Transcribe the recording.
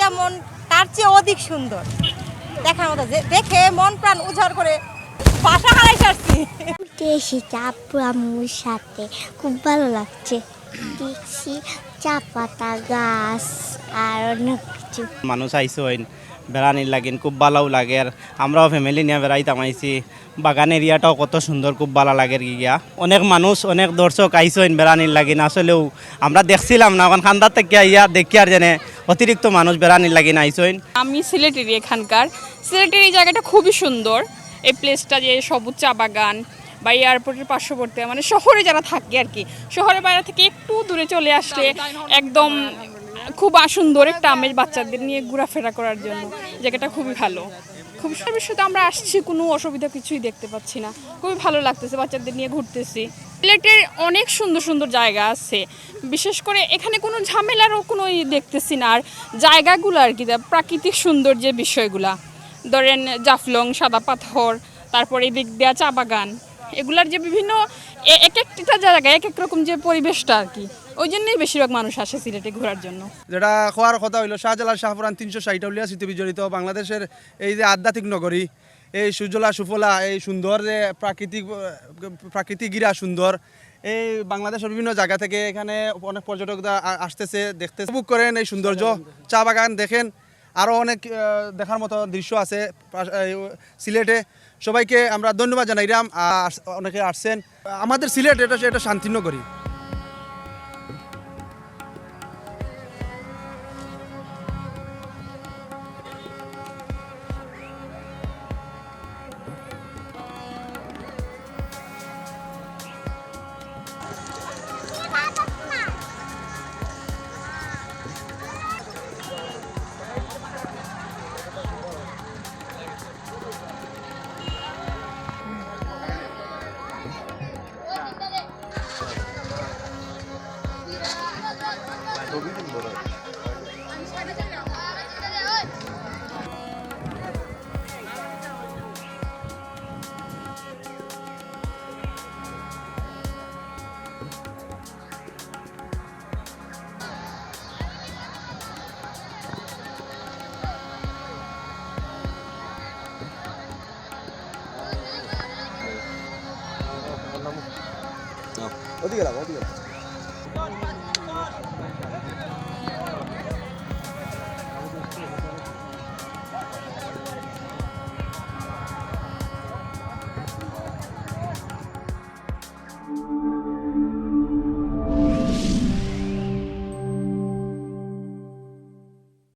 যেমন তার চেয়ে অধিক সুন্দর দেখার মতো, দেখে মন প্রাণ উজাড় করে বাসা হারাই সারছি। এসেছি আপু আম্মুর সাথে, খুব ভালো লাগছে। দেখছি চা পাতা গাছ আর অনেক কিছু। মানুষ আইসো বেড়ানির লাগেন খুব ভালোও লাগে। আর আমরাও ফ্যামিলি নিয়ে বেড়াইতাম আইছি। বাগান এরিয়াটাও কত সুন্দর, খুব ভালো লাগে গিয়া। অনেক মানুষ অনেক দর্শক আইসেন বেড়ানির লাগিন। আসলেও আমরা দেখছিলাম না, এখন খান্দার থেকে ইয়া দেখি আর জানে অতিরিক্ত মানুষ বেড়ানির লাগিন আইসেন। আমি সিলেটেরই, এখানকার সিলেটের এই জায়গাটা খুবই সুন্দর। এই প্লেসটা যে সবুজ চা বাগান বা এয়ারপোর্টের পার্শ্ববর্তী, মানে শহরে যারা থাকে আর কি, শহরের বাইরে থেকে একটু দূরে চলে আসলে একদম খুব সুন্দর একটা আমেজ বাচ্চাদের নিয়ে ঘোরাফেরা করার জন্য জায়গাটা খুবই ভালো। খুব ভবিষ্যতে আমরা আসছি, কোনো অসুবিধা কিছুই দেখতে পাচ্ছি না, খুবই ভালো লাগতেছে, বাচ্চাদের নিয়ে ঘুরতেছি। সিলেটের অনেক সুন্দর সুন্দর জায়গা আছে, বিশেষ করে এখানে কোনো ঝামেলারও কোনো দেখতেছি না। আর জায়গাগুলো আর কি, প্রাকৃতিক সুন্দর যে বিষয়গুলা, ধরেন জাফলং, সাদা পাথর, তারপরে এই দিক দেওয়া চা বাগান, এগুলার যে বিভিন্ন এক একটা জায়গায় এক এক রকম যে পরিবেশটা আর কি, ওই জন্যই বেশিরভাগ মানুষ আসে সিলেটে ঘোরার জন্য। যেটা হওয়ার কথা হইলো শাহজালাল শাহপুরান 360 উলিয়া স্মৃতি বিজড়িত বাংলাদেশের এই যে আধ্যাত্মিক নগরী, এই সুজলা সুফলা, এই সুন্দর যে প্রাকৃতিক গিরা সুন্দর, এই বাংলাদেশের বিভিন্ন জায়গা থেকে এখানে অনেক পর্যটকরা আসতেছে, দেখতে উপভোগ করেন এই সৌন্দর্য। চা বাগান দেখেন, আরও অনেক দেখার মতো দৃশ্য আছে সিলেটে। সবাইকে আমরা ধন্যবাদ জানাইলাম, অনেকে আসছেন। আমাদের সিলেট এটা শান্তি নগরী। 어디 가라고 어디 가라.